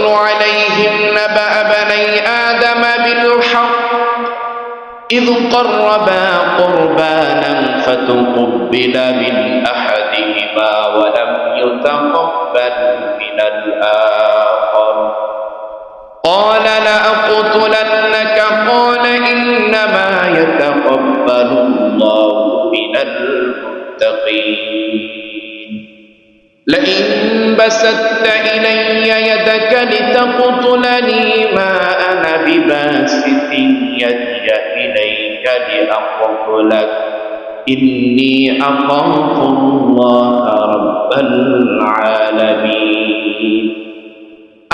واتل عليهم نبأ بني آدم بالحق إذ قربا قربانا فتقبل من أحدهما ولم يتقبل من الآخر قال لأقتلنك قال إنما يتقبل الله من المتقين لئن بسطت إلي يدك لتقتلني ما أنا بباسط يدي إليك لأقتلك إني أخاف الله رب العالمين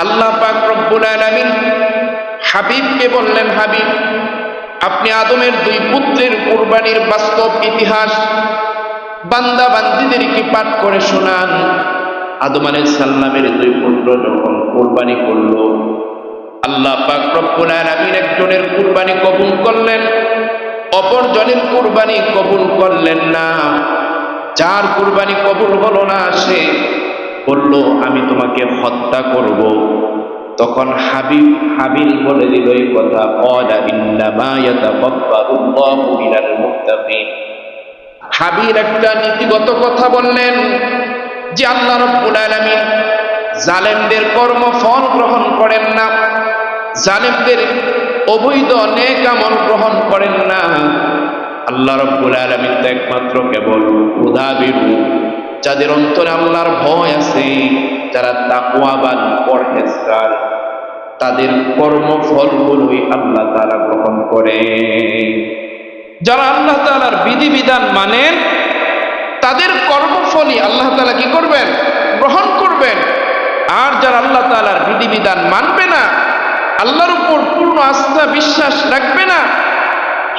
আল্লাহ পাক রব্বুল আলামিন হাবিবকে বললেন, হাবিব, আপনি আদমের দুই পুত্রের কুরবানির বাস্তব ইতিহাস বান্দা বান্দীদেরকে পাঠ করে শোনান। আদম আলাইহিস সালামের দুই পুত্র যখন কুরবানি করলো, আল্লাহ পাক রব্বুল আলামিন একজনের কুরবানি কবুল করলেন, অপরজনের কুরবানি কবুল করলেন না। যার কুরবানি কবুল হলো না সে বলল, আমি তোমাকে হত্যা করব। তখন হাবিল বলে দিল এই কথা, ক্বালা ইন্নামা ইয়াতাকাব্বালুল্লাহু মিনাল মুত্তাকিন। হাবিল একটা নীতিগত কথা বললেন যে আল্লাহ রাব্বুল আলামিন জালেমদের কর্মফল গ্রহণ করেন না, জালেমদের অবৈধ নেক আমল গ্রহণ করেন না। আল্লাহ রাব্বুল আলামিন তো একমাত্র কেবল ক্ষুধাবিরু, যাদের অন্তরে আল্লাহর ভয় আছে, যারা তাকওয়াবান পরহেজগার, তাদের কর্মফলগুলোই আল্লাহ তাআলা গ্রহণ করে। যারা আল্লাহ তাআলার বিধিবিধান মানেন তাদের কর্মফলই আল্লাহ তাআলা কি করবেন? গ্রহণ করবেন। আর যারা আল্লাহ তাআলার বিধিবিধান মানবে না, আল্লাহর উপর পূর্ণ আস্থা বিশ্বাস রাখবে না,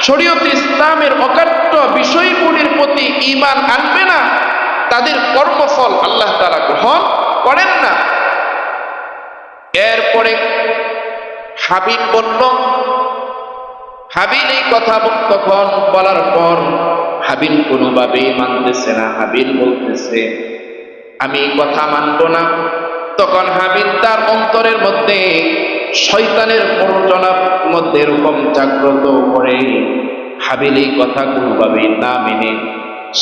শরীয়তে ইসলামের অকাট্য বিষয়গুলির প্রতি ঈমান আনবে না, তাদের কর্মফল আল্লাহ তাআলা গ্রহণ করেন না। এরপরে হাবিল বলল, হাবিল এই কথা তখন বলার পর হাবিল কোনোভাবেই মানতেছে না। হাবিল বলতেছে, আমি এই কথা মানব না। তখন হাবিল তার অন্তরের মধ্যে শয়তানের প্ররোচনার মধ্যে এরকম জাগ্রত করে হাবিল এই কথা কোনোভাবেই না মেনে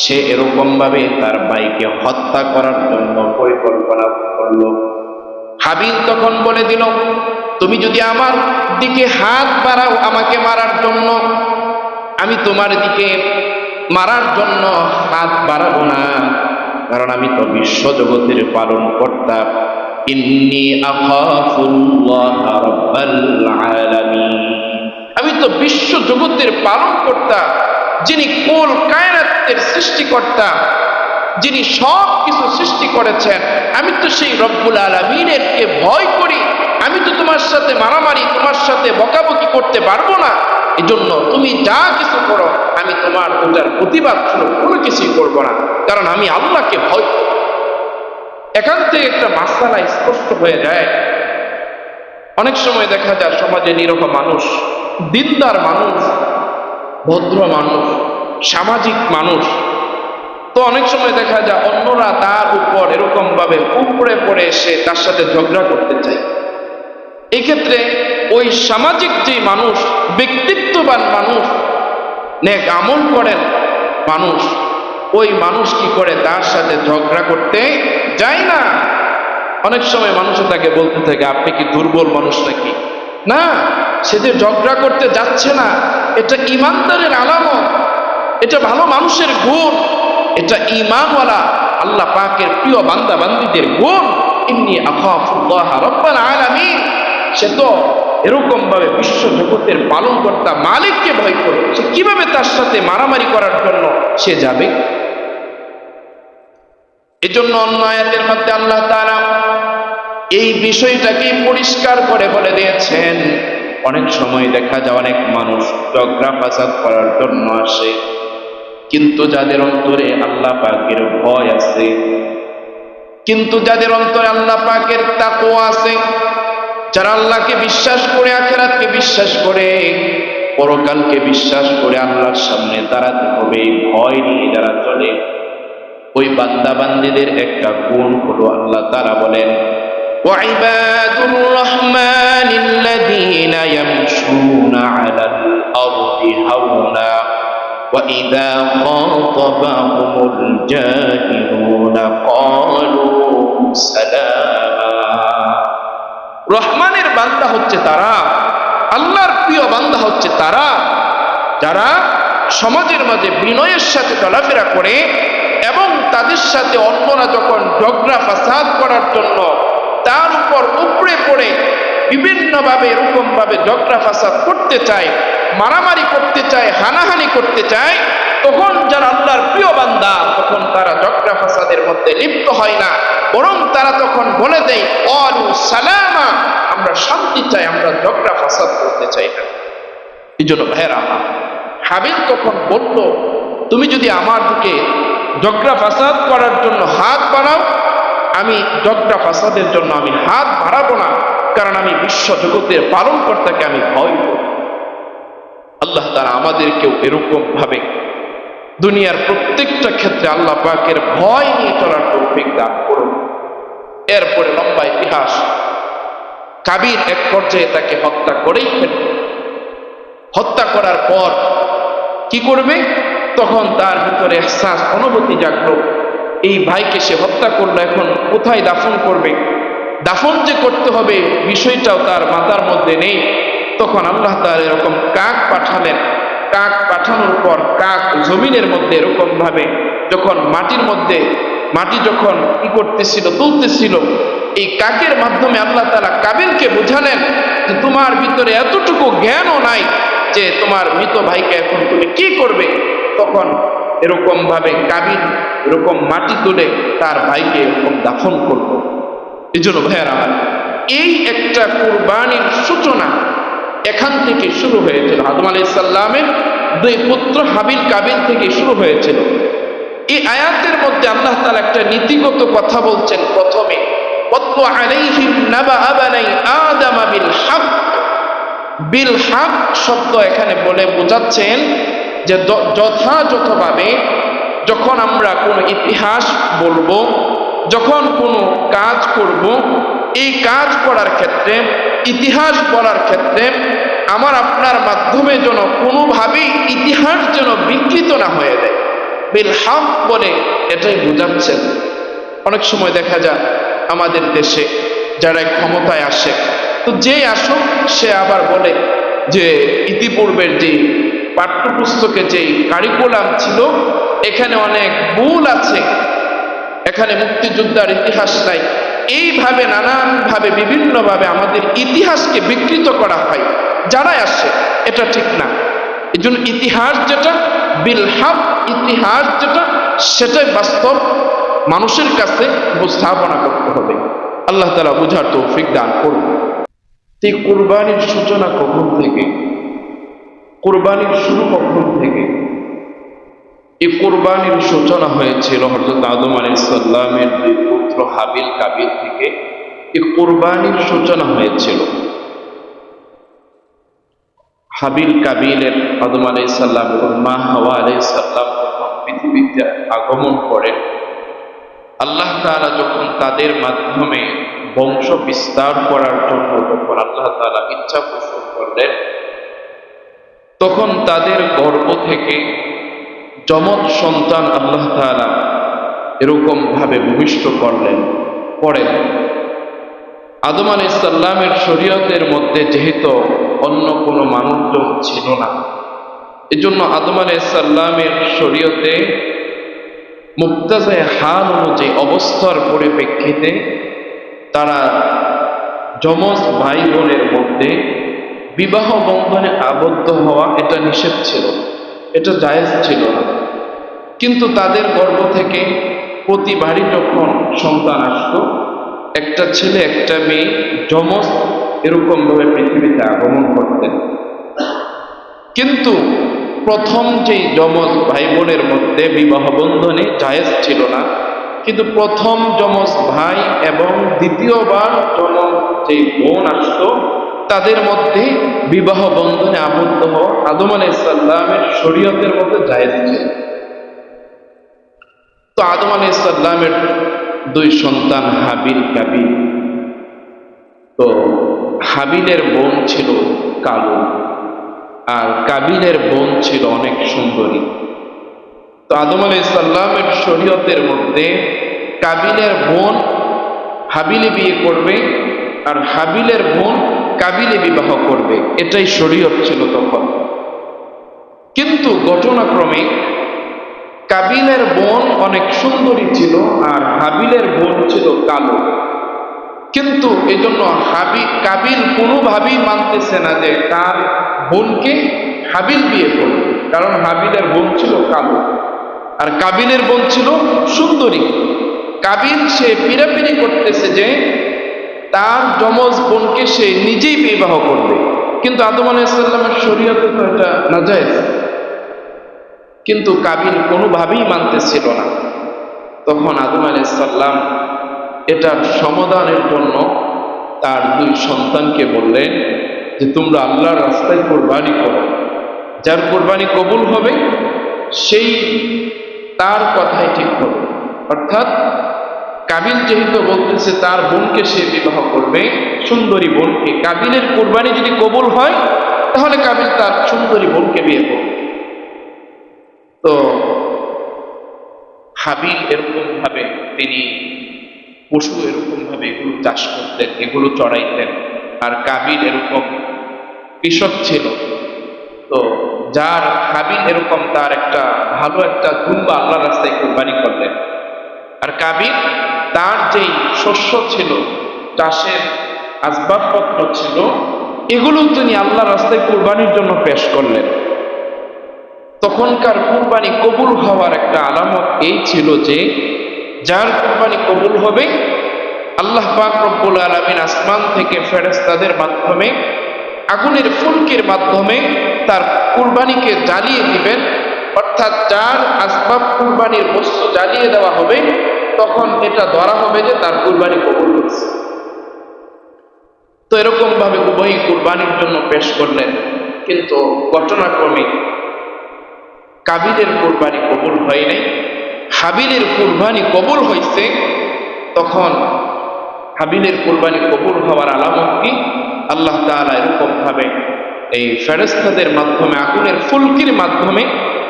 সে এরকম ভাবে তার ভাইকে হত্যা করার জন্য পরিকল্পনা করল। হাবিল তখন বলে দিল, তুমি যদি আমার দিকে হাত বাড়াও আমাকে মারার জন্য, আমি তোমার দিকে মারার জন্য হাত বাড়াবো না, কারণ আমি তো বিশ্ব জগতের পালন কর্তা। ইন্নী আখাফুল্লাহ রাব্বাল আলামিন, আমি তো বিশ্ব জগতের পালন কর্তা, যিনি কুল কায়নাতের সৃষ্টিকর্তা, যিনি সব কিছু সৃষ্টি করেছেন। আমি তো সেই রব্বুল আলামিনের কে ভয় করি। আমি তো তোমার সাথে মারামারি, তোমার সাথে বকাবকি করতে পারবো না। এজন্য তুমি যা কিছু করো আমি তোমার ওটার প্রতিবাদ স্বরূপ কোনো কিছুই করবো না, কারণ আমি আল্লাহকে ভয় করি। এখান থেকে একটা মাসআলা স্পষ্ট হয়ে যায়। অনেক সময় দেখা যায় সমাজে নিরহ মানুষ, দিনদার মানুষ, ভদ্র মানুষ, সামাজিক মানুষ, তো অনেক সময় দেখা যায় অন্যরা তার উপর এরকম ভাবে উপরে পড়ে এসে তার সাথে ঝগড়া করতে চায়। এই ক্ষেত্রে ওই সামাজিক যে মানুষ, ব্যক্তিত্ববান মানুষ, নেক আমল করেন মানুষ, ওই মানুষ কি করে? তার সাথে ঝগড়া করতে যায় না। অনেক সময় মানুষ তাকে বলতে থাকে, আপনি কি দুর্বল মানুষ নাকি? না, সে যে ঝগড়া করতে যাচ্ছে না, এটা ইমানদারের আলামত, এটা ভালো মানুষের গুণ, এটা ঈমানওয়ালা আল্লাহ পাকের প্রিয় বান্দা বান্দীদের গুণ। ইন্নী আখাফুল্লাহ রাব্বাল আলামিন, সে তো এরকম ভাবে বিশ্ব জগতের পালন কর্তা মালিককে ভয় করে, সে কিভাবে তার সাথে মারামারি করার জন্য সে যাবে? এজন্য অন্য আয়াতের মধ্যে আল্লাহ তাআলা এই বিষয়টাকে পরিষ্কার করে বলে দিয়েছেন। অনেক সময় দেখা যায় অনেক মানুষ ঝগড়া ফাসাদ করার জন্য আসে, কিন্তু যাদের অন্তরে আল্লাহ পাকের ভয় আছে, কিন্তু যাদের অন্তরে আল্লাহ পাকের তাকওয়া আছে, যারা আল্লাহকে বিশ্বাস করে, আখিরাতকে বিশ্বাস করে, পরকালকে বিশ্বাস করে আল্লাহর সামনে দাঁড়াতে হবে ভয় নিয়ে যারা চলে, ওই বান্দা বান্দীদের একটা গুণ হলো আল্লাহ তাআলা বলেন, وعباد الرحمن الذين يمشون على الأرض هونا وإذا خاطبهم الجاهلون قالوا سلاما রহমানের বান্দা হচ্ছে তারা, আল্লাহর প্রিয় বান্দা হচ্ছে তারা যারা সমাজের মাঝে বিনয়ের সাথে চলাফেরা করে এবং তাদের সাথে অন্যরা যখন ঝগড়া ফাসাদ করার জন্য তার উপর উপড়ে পড়ে বিভিন্নভাবে এরকমভাবে ঝগড়া ফাসাদ করতে চায়, মারামারি করতে চায়, হানাহানি করতে চায়, তখন যারা আল্লাহর প্রিয় বান্দা তখন তারা ঝগড়া ফাসাদের মধ্যে লিপ্ত হয় না, বরং তারা তখন বলে দেয় ক্বালু সালামা, আমরা শান্তি চাই, আমরা ঝগড়া ফাসাদ করতে চাই না। এই জন্য ভাইয়েরা, হাবিল তখন বলল, তুমি যদি আমার দিকে ঝগড়া ফাসাদ করার জন্য হাত বাড়াও, আমি ঝগড়া ফাসাদের জন্য আমি হাত বাড়াবো না, কারণ আমি বিশ্ব জগতের পালন কর্তাকে আমি ভয় করি। আল্লাহ তাআলা আমাদেরকেও এরকম ভাবে দুনিয়ার প্রত্যেকটা ক্ষেত্রে আল্লাহ পাকের ভয় নিয়ে চলার তৌফিক দান করুন। এরপরে লম্বা ইতিহাস, কাবিল এক পর্যায়ে তাকে হত্যা করেই ফেলল। হত্যা করার পর কি করবে? তখন তার ভিতরে ইহসাস, অনুভূতি জাগলো, এই ভাইকে সে হত্যা করলো, এখন কোথায় দাফন করবে? দাফন যে করতে হবে বিষয়টাও তার মাথার মধ্যে নেই। তখন আল্লাহ তাআলা এরকম কাক পাঠালেন। কাক পাঠানোর পর কাক জমিনের মধ্যে এরকম ভাবে যখন মাটির মধ্যে মাটি যখন কি করতেছিল, তুলতেছিল, এই কাকের মাধ্যমে আল্লাহ তাআলা কাবিলকে বুঝালেন যে তোমার ভিতরে এতটুকু জ্ঞানও নাই যে তোমার মৃত ভাইকে এখন তুমি কি করবে। তখন এরকম ভাবে কাবিল এরকম মাটি তুলে তার ভাইকে এরকম দাফন করলো। এই জন্য ভাইয়েরা, এই একটা কুরবানির সূচনা এখান থেকে শুরু হয়েছিল। আদম আলাইহিস সালামের দুই পুত্র হাবিল কাবিল থেকে শুরু হয়েছিল। এই আয়াতের মধ্যে আল্লাহ তাআলা একটা নীতিগত কথা বলছেন। প্রথমে ওয়াতলু আলাইহিম নাবাআ বানি আদম বিল হক। বিল হক শব্দ এখানে বলে বোঝাচ্ছেন যে যথাযথভাবে যখন আমরা কোনো ইতিহাস বলবো, যখন কোনো কাজ করব, এই কাজ করার ক্ষেত্রে, ইতিহাস বলার ক্ষেত্রে আমার আপনার মাধ্যমে যেন কোনোভাবেই ইতিহাস যেন বিকৃত না হয়ে যায়, বিল হক বলে এটাই বোঝাচ্ছেন। অনেক সময় দেখা যায় আমাদের দেশে যারা ক্ষমতায় আসে, তো যে আসুক সে আবার বলে যে ইতিপূর্বের যে পাঠ্যপুস্তকে যে কারিকুলাম ছিল এখানে অনেক ভুল আছে, এখানে মুক্তিযোদ্ধার ইতিহাস নাই। এইভাবে নানানভাবে বিভিন্নভাবে আমাদের ইতিহাসকে বিকৃত করা হয় যারাই আসে, এটা ঠিক না। এই জন্য ইতিহাস যেটা বিল হক, ইতিহাস যেটা সেটাই বাস্তব মানুষের কাছে উপস্থাপনা করতে হবে। আল্লাহ তাআলা বুঝার তৌফিক দান করুন। এই কুরবানির সূচনা কখন থেকে, কুরবানির শুরু কখন থেকে? এই কুরবানির সূচনা হয়েছিল হযরত আদম আলাইহিস সালামের দুই পুত্র হাবিল কাবিল থেকে। এই কুরবানির সূচনা হয়েছিল। হাবিল কাবিলের আদম আলাইহিস সালাম এবং মা হাওয়া আলাইহিস সালাম যখন পৃথিবীতে আগমন করেন, আল্লাহ তাআলা যখন তাদের মাধ্যমে বংশ বিস্তার করার জন্য যখন আল্লাহ তাআলা ইচ্ছা পোষণ করলেন, তখন তাদের গর্ভ থেকে যমজ সন্তান আল্লাহ তাআলা এরকম ভাবে ভূমিষ্ঠ করলেন। পরে আদম আলাইহিস সালামের শরীয়তের মধ্যে যেহেতু অন্য কোনো মানুষজন ছিল না, এজন্য আদম আলাইহিস সালামের শরীয়তে মুক্তাজায়ে হাল অনুযায়ী অবস্থার পরিপ্রেক্ষিতে তারা যমজ ভাই বোনের মধ্যে বিবাহ বন্ধনে আবদ্ধ হওয়া এটা নিষেধ ছিল, এটা জায়েজ ছিল না। কিন্তু তাদের গর্ভ থেকে প্রতিবারই যখন সন্তান আসতো, একটা ছেলে একটা মেয়ে যমজ এরকম ভাবে পৃথিবীতে আগমন করতেন। কিন্তু প্রথম যেই যমজ ভাই বোনের মধ্যে বিবাহ বন্ধনে জায়েজ ছিল না, কিন্তু প্রথম যমজ ভাই এবং দ্বিতীয়বার যমজ যেই বোন আসতো তাদের মধ্যে বিবাহ বন্ধনে আবদ্ধ হওয়া আদম আলাইহিস সালামের শরীয়তের মধ্যে জায়েজ ছিল। তো আদম আলাইহিস সালামের দুই সন্তান হাবিল কাবিল, তো হাবিলের বোন ছিল কালো, আর কাবিলের বোন ছিল অনেক সুন্দরী। তো আদম আলাইহিস সালামের শরীয়তের মধ্যে কাবিলের বোন হাবিলে বিয়ে করবে, আর হাবিলের বোন কাবিলে বিবাহ করবে, এটাই শরীয়ত ছিল তখন। কিন্তু ঘটনাক্রমে কাবিলের বোন অনেক সুন্দরী ছিল, আর হাবিলের বোন ছিল কালো। কিন্তু এই জন্য কাবিল কোনোভাবেই মানতেছে না যে তার বোনকে হাবিল বিয়ে করবে, কারণ হাবিলের বোন ছিল কালো আর কাবিলের বোন ছিল সুন্দরী। কাবিল সে পিড়াপিড়ি করতেছে যে তার যমজ বোনকে সে নিজেই বিবাহ করবে, কিন্তু আদম আলাইহিস সালামের শরীয়তে তো এটা নাজায়েজ। কিন্তু কাবিল কোনোভাবেই মানতেছিল না। তখন আদম আলাইহিস সালাম এটার সমাধানের জন্য তার দুই সন্তানকে বললেন যে তোমরা আল্লাহর রাস্তায় কোরবানি করো, যার কোরবানি কবুল হবে সেই তার কথাই ঠিক হবে। অর্থাৎ কাবিল যেহেতু বলতেছে তার বোনকে সে বিবাহ করবে, সুন্দরী বোনকে, কাবিলের কোরবানি যদি কবুল হয় তাহলে কাবিল তার সুন্দরী বোনকে বিয়ে করবে। তো হাবিল এরকম ভাবে তিনি পশু এরকম ভাবে এগুলো চাষ করতেন, এগুলো চড়াইতেন, আর কাবিল এরকম কৃষক ছিল। তো যার হাবিল এরকম তার একটা ভালো একটা দুম্বা আল্লাহ রাস্তায় কোরবানি করলেন, আর কাবিল তার যেই শস্য ছিল, চাষের আসবাবপত্র ছিল, এগুলো তিনি আল্লাহ রাস্তায় কোরবানির জন্য পেশ করলেন। তখনকার কোরবানি কবুল হওয়ার একটা আলামত এই ছিল যে যার কোরবানি কবুল হবে আল্লাহ পাক রব্বুল আলামিন আসমান থেকে ফেরেশতাদের মাধ্যমে আগুনের ফুলকির মাধ্যমে তার কুরবানিকে জ্বালিয়ে দিবেন। অর্থাৎ যার আসবাব কুরবানির বস্তু জ্বালিয়ে দেওয়া হবে তখন এটা ধরা হবে যে তার কুরবানি কবুল হয়েছে। তো এরকম ভাবে উভয়ই কুরবানির জন্য পেশ করলেন, কিন্তু ঘটনাক্রমে কাবিলের কুরবানি কবুল হয় নাই, হাবিলের কুরবানি কবুল হয়েছে। তখন হাবিলের কুরবানি কবুল হওয়ার আলামত কি? আল্লাহ তাআলা এরকম ভাবে এই ফেরেশতাদের মাধ্যমে আগুনের ফুলকির মাধ্যমে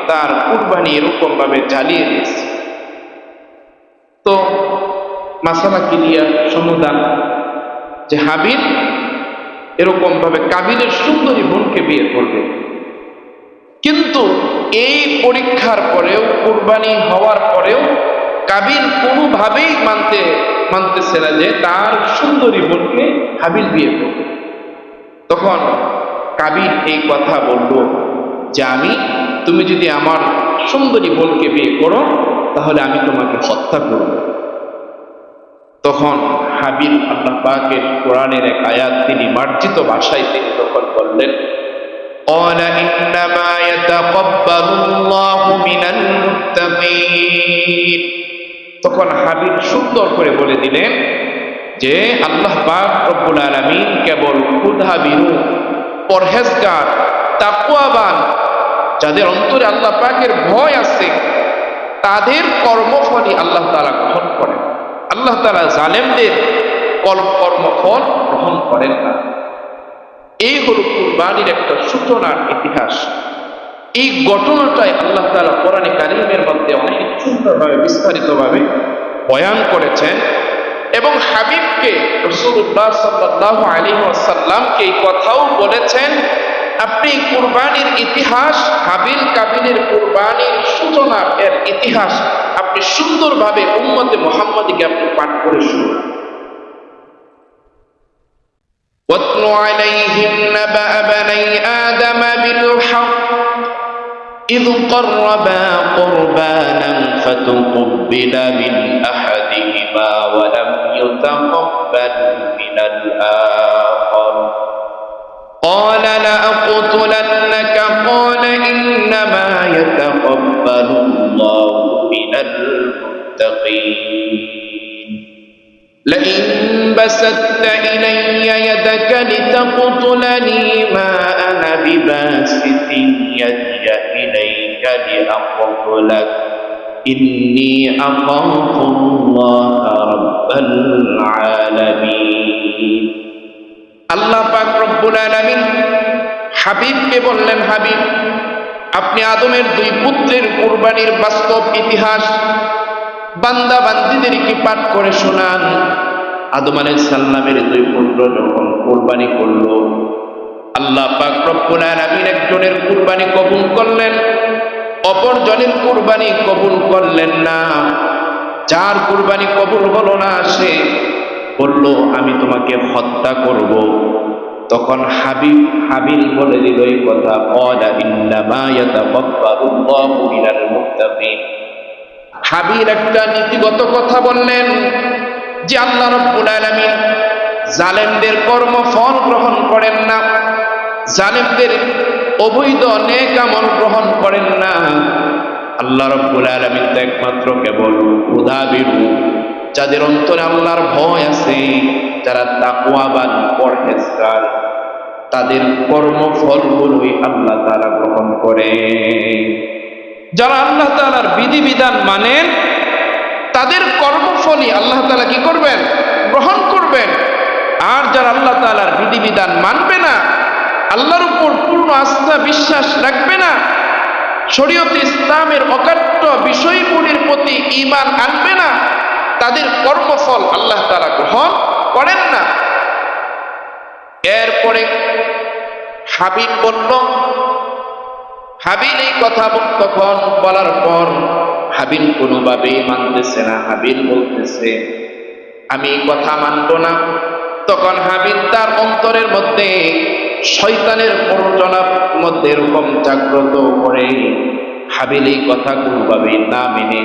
তার কুরবানি এরকম ভাবে জ্বালিয়ে দিয়েছে। তো মাসালা ক্লিয়ার, সমাধান যে হাবিল এরকম ভাবে কাবিলের সুন্দরী বোনকে বিয়ে করবে। কিন্তু এই পরীক্ষার পরেও, কুরবানি হওয়ার পরেও কাবিল কোনোভাবেই মানতেছে না যে তার সুন্দরী বোনকে হাবিল বিয়ে করবে। তখন কাবিল এই কথা বলল যে তুমি যদি আমার সুন্দরী বোনকে বিয়ে করো তাহলে আমি তোমাকে হত্যা করব। তখন হাবিল আল্লাহ পাকের কোরআনের এক আয়াত তিনি মার্জিত ভাষায় তিনি তখন বললেন, قال إنما يتقبل الله من المتقين। তখন হাবিল সুন্দর করে বলে দিলেন যে আল্লাহ পাক রব্বুল আলামিন কেবল ক্ষুধাবিরু, পরহেজগার, তাকওয়াবান, যাদের অন্তরে আল্লাহ পাকের ভয় আছে তাদের কর্মফলই আল্লাহ তাআলা গ্রহণ করেন। আল্লাহ তাআলা জালেমদের কর্মফল গ্রহণ করেন না। এই হলো কুরবানির একটা সূচনার ইতিহাস। এই ঘটনাটাই আল্লাহ তাআলা কোরআনে কারীমের মধ্যে অনেক সুন্দরভাবে বিস্তারিতভাবে বয়ান করেছেন এবং হাবিবকে, রাসূলুল্লাহ সাল্লাল্লাহু আলাইহি ওয়াসাল্লামকে এই কথাও বলেছেন, আপনি কুরবানির ইতিহাস, হাবিল কাবিলের কুরবানির সূচনার এর ইতিহাস আপনি সুন্দরভাবে উম্মতে মুহাম্মাদীকে আপনি পাঠ করে শুনুন। واتل عليهم نبأ بني آدم بالحق إذ قربا قربانا فتقبل من أحدهما ولم يتقبل من الآخر قال لأقتلنك قال إنما يتقبل الله من المتقين لئن بسطت إلي يدك لتقتلني ما أنا بباسط يدي إليك لأقتلك إني أخاف الله رب العالمين আল্লাহ পাক রব্বুল আলামিন হাবিবকে বললেন, হাবিব, আপনি আদমের দুই পুত্রের কুরবানির বাস্তব ইতিহাস বান্দা বান্দীদেরকে পাঠ করে শোনান। আদম আলাইহিস সালামের দুই পুত্র যখন কুরবানি করলো, আল্লাহ পাক রব্বুল আলামিন একজনের কুরবানি কবুল করলেন, অপরজনের কুরবানি কবুল করলেন না। যার কুরবানি কবুল হলো না, সে বলল আমি তোমাকে হত্যা করব। তখন হাবিল বলে দিল এই কথা, ক্বালা ইন্নামা ইয়াতাকাব্বালুল্লাহু মিনাল মুত্তাকিন। হাবিল একটা নীতিগত কথা বললেন যে আল্লাহ রাব্বুল আলামিন জালেমদের কর্মফল গ্রহণ করেন না, জালেমদের অবৈধ নেক আমল গ্রহণ করেন না। আল্লাহ রাব্বুল আলামিন তো একমাত্র কেবল ক্ষুধাবিরু, যাদের অন্তরে আল্লাহর ভয় আছে, যারা তাকওয়াবান পরহেজগার, তাদের কর্মফলগুলোই আল্লাহ তাআলা গ্রহণ করে। যারা আল্লাহ তাআলার বিধিবিধান মানেন, তাদের কর্মফলই আল্লাহ তাআলা কি করবেন? গ্রহণ করবেন। আর যারা আল্লাহ তাআলার বিধিবিধান মানবে না, আল্লাহর উপর পূর্ণ আস্থা বিশ্বাস রাখবে না, শরীয়তে ইসলামের অকাট্য বিষয়গুলির প্রতি ঈমান আনবে না, তাদের কর্মফল আল্লাহ তাআলা গ্রহণ করেন না। এরপরে হাবিল বলল, হাবিল এই কথা তখন বলার পর হাবিল কোনোভাবেই মানতেছে না। হাবিল বলতেছে আমি এই কথা মানব না। তখন হাবিল তার অন্তরের মধ্যে শয়তানের প্ররোচনার মধ্যে এরকম জাগ্রত করে হাবিল এই কথা কোনোভাবেই না মেনে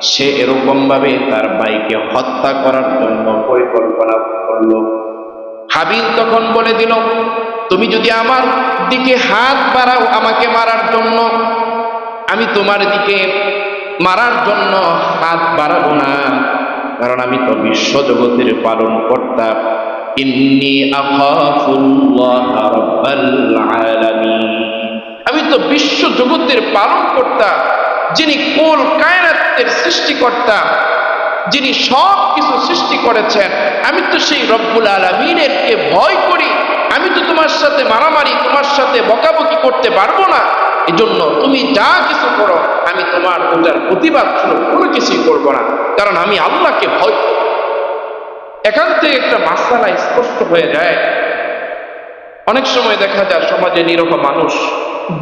সে এরকম ভাবে তার ভাইকে হত্যা করার জন্য পরিকল্পনা করল। হাবিল তখন বলে দিল, তুমি যদি আমার দিকে হাত বাড়াও আমাকে মারার জন্য, আমি তোমার দিকে মারার জন্য হাত বাড়াবো না, কারণ আমি তো বিশ্ব জগতের পালন কর্তা। ইন্নী আখাফুল্লাহ রাব্বাল আলামিন, আমি তো বিশ্ব জগতের পালন কর্তা, যিনি কুল কায়নাতের সৃষ্টিকর্তা, যিনি সব কিছু সৃষ্টি করেছেন। আমি তো সেই রব্বুল আলামিনের কে ভয় করি। আমি তো তোমার সাথে মারামারি, তোমার সাথে বকাবকি করতে পারবো না। এজন্য তুমি যা কিছু করো, আমি তোমার ওটার প্রতিবাদ স্বরূপ কোনো কিছুই করবো না, কারণ আমি আল্লাহকে ভয় করি। এখান থেকে একটা মাসআলা স্পষ্ট হয়ে যায়। অনেক সময় দেখা যায় সমাজে নিরহ মানুষ,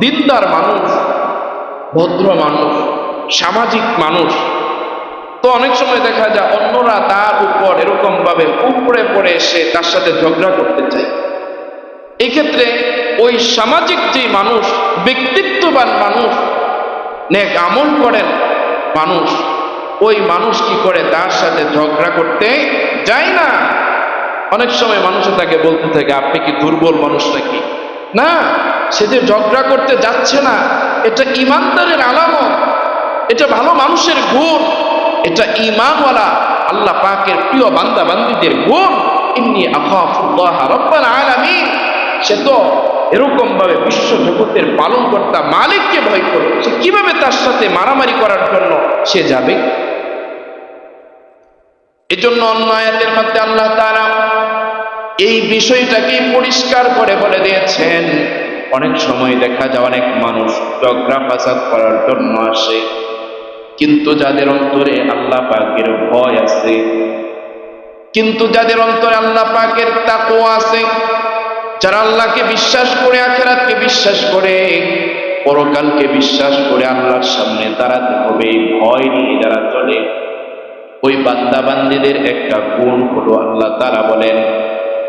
দিনদার মানুষ, ভদ্র মানুষ, সামাজিক মানুষ, তো অনেক সময় দেখা যায় অন্যরা তার উপর এরকম ভাবে উপরে পড়ে এসে তার সাথে ঝগড়া করতে চায়। এই ক্ষেত্রে ওই সামাজিক যে মানুষ, ব্যক্তিত্ববান মানুষ, নেক আমল করেন মানুষ, ওই মানুষ কি করে? তার সাথে ঝগড়া করতে যায় না। অনেক সময় মানুষ তাকে বলতে থাকে আপনি কি দুর্বল মানুষ নাকি? না, সে যে ঝগড়া করতে যাচ্ছে না, এটা ইমানদারের আলামত, এটা ভালো মানুষের গুণ, এটা ঈমানওয়ালা আল্লাহ পাকের প্রিয় বান্দা বান্দীদের গুণ। ইন্নী আখাফুল্লাহ রাব্বাল আলামিন, সে তো এরকম ভাবে বিশ্ব জগতের পালনকর্তা মালিককে ভয় করে, সে কিভাবে তার সাথে মারামারি করার জন্য সে যাবে? এজন্য অন্য আয়াতের মধ্যে আল্লাহ তাআলা এই বিষয়টাকে পরিষ্কার করে বলে দিয়েছেন। অনেক সময় দেখা যায় অনেক মানুষ ঝগড়া ফাসাদ করার জন্য আসে, কিন্তু যাদের অন্তরে আল্লাহ পাকের ভয় আছে, কিন্তু যাদের অন্তরে আল্লাহ পাকের তাকওয়া আছে, যারা আল্লাহকে বিশ্বাস করে, আখিরাতকে বিশ্বাস করে, পরকালকে বিশ্বাস করে আল্লাহর সামনে দাঁড়াতে হবে ভয় নিয়ে যারা চলে, ওই বান্দা বান্দীদের একটা গুণ হলো আল্লাহ তাআলা বলেন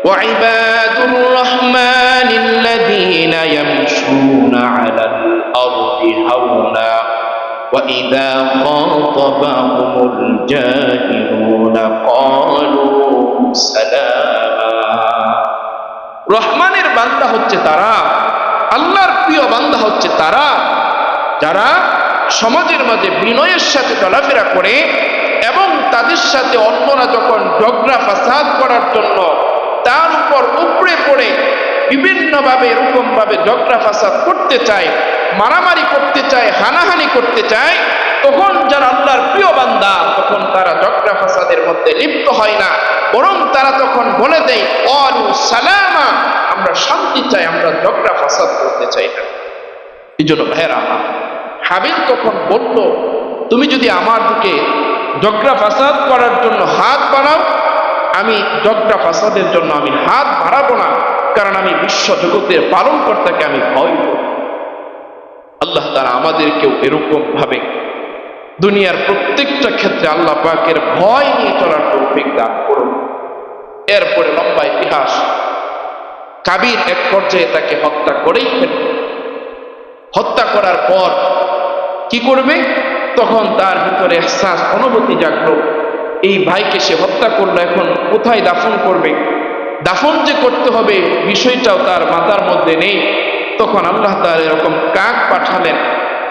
ওয়াইবাদুর রহমানিল্লাযীনা ইয়ামশুনা আলাল আরদি হাওনা وَإِذَا خَاطَبَهُمُ الْجَاهِلُونَ قَالُوا سَلَامًا। রহমানের বান্দা হচ্ছে তারা, আল্লাহর প্রিয় বান্দা হচ্ছে তারা, যারা সমাজের মাঝে বিনয়ের সাথে চলাফেরা করে এবং তাদের সাথে অন্যরা যখন ঝগড়া ফাসাদ করার জন্য তার উপর উপরে পড়ে বিভিন্নভাবে এরকম ভাবে ঝগড়া ফাসাদ করতে চায়, মারামারি করতে চায়, হানাহানি করতে চায়, তখন যারা আল্লাহর প্রিয় বান্দা, তখন তারা ঝগড়া ফাসাদের মধ্যে লিপ্ত হয় না, বরং তারা তখন বলে দেয় ক্বালু সালামা, সালামা, আমরা শান্তি চাই, আমরা ঝগড়া ফাসাদ করতে চাই না। এই জন্য ভাইয়েরা আমার, হাবিল তখন বলল, তুমি যদি আমার দিকে ঝগড়া ফাসাদ করার জন্য হাত বাড়াও, আমি ঝগড়া ফাসাদের জন্য আমি হাত বাড়াবো না, কারণ আমি বিশ্ব জগতের পালনকর্তাকে আমি ভয় করি। আল্লাহ তাআলা আমাদেরকেও এরকম ভাবে দুনিয়ার প্রত্যেকটা ক্ষেত্রে আল্লাহ পাকের ভয় নিয়ে চলার তৌফিক দান করুন। এরপরে লম্বা ইতিহাস, কাবিল এক পর্যায়ে তাকে হত্যা করেই ফেলল। হত্যা করার পর কি করবে? তখন তার ভিতরে এহসাস, অনুভূতি জাগলো, এই ভাইকে সে হত্যা করলো, এখন কোথায় দাফন করবে? দাফন যে করতে হবে বিষয়টাও তার মাথার মধ্যে নেই। তখন আল্লাহ তাআলা এরকম কাক পাঠালেন।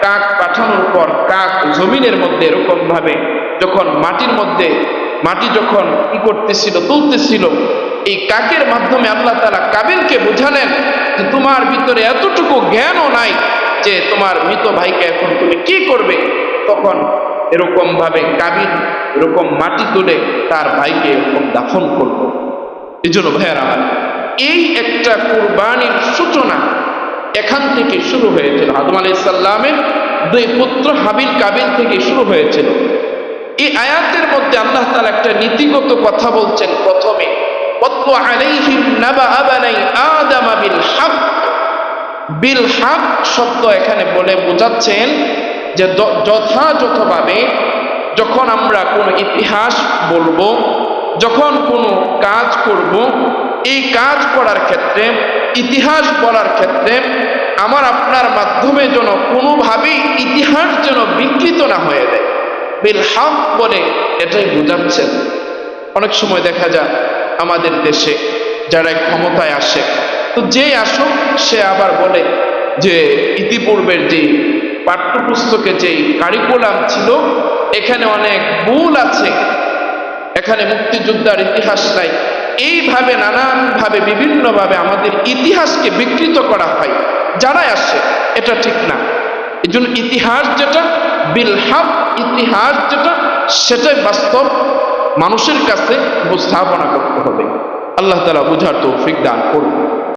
কাক পাঠানোর পর কাক জমিনের মধ্যে এরকম ভাবে যখন মাটির মধ্যে মাটি যখন কি করতেছিল, তুলতেছিল, এই কাকের মাধ্যমে আল্লাহ তাআলা কাবিলকে বোঝালেন যে তোমার ভিতরে এতটুকু জ্ঞানও নাই যে তোমার মৃত ভাইকে এখন তুমি কি করবে। তখন এরকম ভাবে কাবিল এরকম মাটি তুলে তার ভাইকে এরকম দাফন করলো। এই জন্য ভাইয়েরা আমার, এই একটা কুরবানির সূচনা এখান থেকে শুরু হয়েছিল। আদম আলাইহিস সালামের দুই পুত্র হাবিল কাবিল থেকে শুরু হয়েছিল। এই আয়াতের মধ্যে আল্লাহ তাআলা একটা নীতিগত কথা বলছেন। প্রথমে ওয়াতলু আলাইহিম নাবাআ বানি আদম বিল হক। বিল হক শব্দ এখানে বলে বোঝাচ্ছেন যে যথাযথভাবে যখন আমরা কোনো ইতিহাস বলবো, যখন কোনো কাজ করব, এই কাজ করার ক্ষেত্রে, ইতিহাস বলার ক্ষেত্রে আমার আপনার মাধ্যমে যেন কোনোভাবেই ইতিহাস যেন বিকৃত না হয়ে যায়, বিল হক বলে এটাই বোঝাচ্ছেন। অনেক সময় দেখা যায় আমাদের দেশে যারা ক্ষমতায় আসে, তো যে আসুক সে আবার বলে যে ইতিপূর্বের যে পাঠ্যপুস্তকে যে কারিকুলাম ছিল এখানে অনেক ভুল আছে, এখানে মুক্তিযোদ্ধার ইতিহাস নাই। এইভাবে নানানভাবে বিভিন্নভাবে আমাদের ইতিহাসকে বিকৃত করা হয় যারাই আসে, এটা ঠিক না। এই জন্য ইতিহাস যেটা বিল হক, ইতিহাস যেটা সেটাই বাস্তব মানুষের কাছে উপস্থাপনা করতে হবে। আল্লাহ তাআলা বুঝার তৌফিক দান করুন।